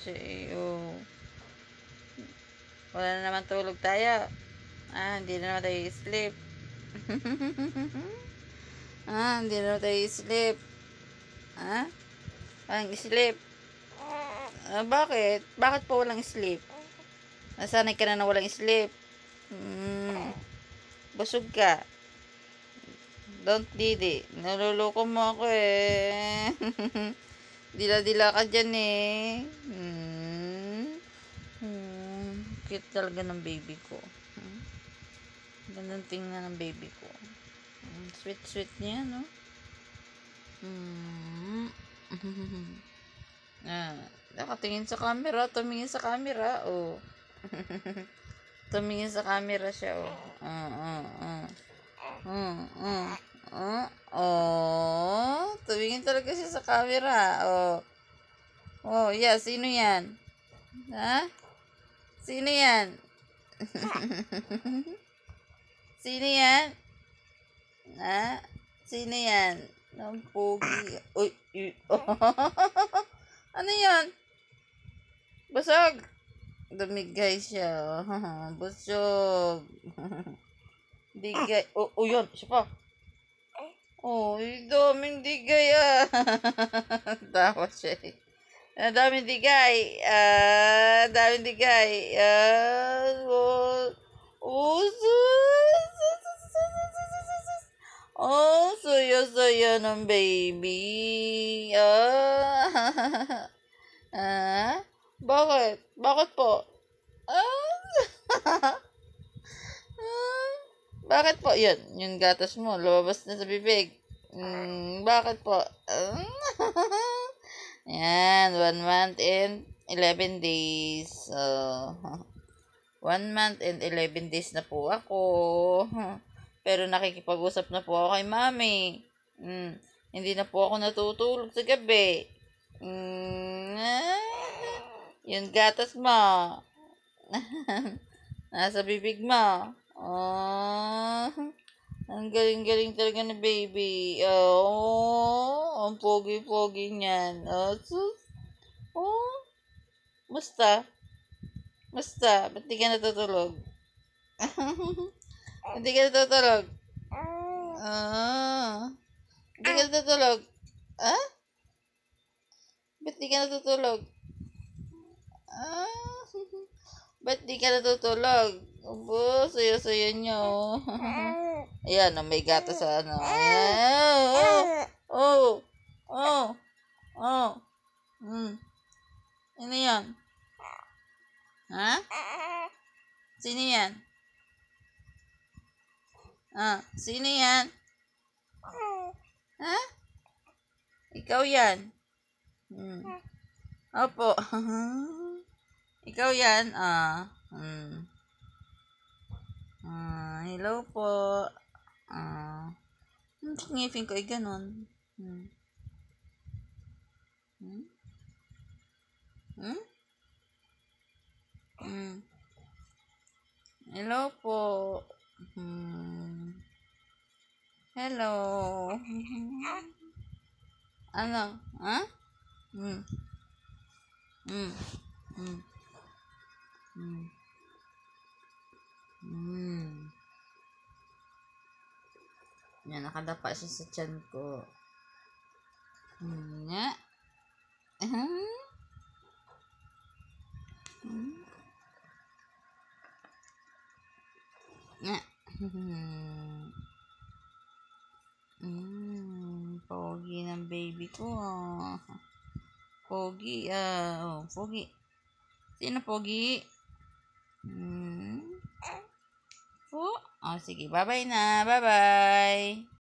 siya eh. Oh. Wala na naman tulog tayo. Hindi na naman tayo sleep. Hindi na naman tayo sleep. Walang sleep. Bakit? Bakit po walang sleep? Nasanay ka na walang sleep. Busog ka. Don't didi. Naluloko mo ako eh. Dila-dila ka dyan eh. Cute talaga ng baby ko. Gandang tingnan ng baby ko. Sweet niya, no? Nakatingin sa camera. Tumingin sa camera, oh. Tumingin sa camera siya, oh. Tumingin talaga siya sa camera, oh. Oh, yeah, sino yan? Sino yan? Sino yan? Sino yan? Ang pogi. Uy. Ano yan? Busog. Dumigay siya. Busog. Digay. Yun. Siya pa. Daming digay Tawa siya eh. Daming digay. Daming digay. Saya ng baby. Bakit? Bakit po? Bakit po? Yung gatas mo, lumabas na sa bibig. Bakit po? Yan, 1 month and 11 days. 1 month and 11 days na po ako. Pero nakikipag-usap na po ako kay mami. Hindi na po ako natutulog sa gabi. Yung gatas mo. Nasa bibig mo. Ang galing-galing talaga ni baby. Ang pogi-pogi niyan. Musta? Ba't di ka natutulog? Hindi ka natutulog? Hindi ka natutulog? Ba't di ka natutulog? Ba't di ka natutulog? Sayo-sayo nyo. Ayan, may gatas sa ano. Ano yan? Sino yan? Sino yan? Ikaw yan? Opo. Ikaw yan? Hello po. Ngipin ko ay ganon. Hello po. Hello. Ano? Yan, nakadapa siya sa tiyan ko. Nga. Nga. Pogi ng baby ko. Pogi. Pogi. Sino pogi? Po? Sige, bye-bye na. Bye-bye.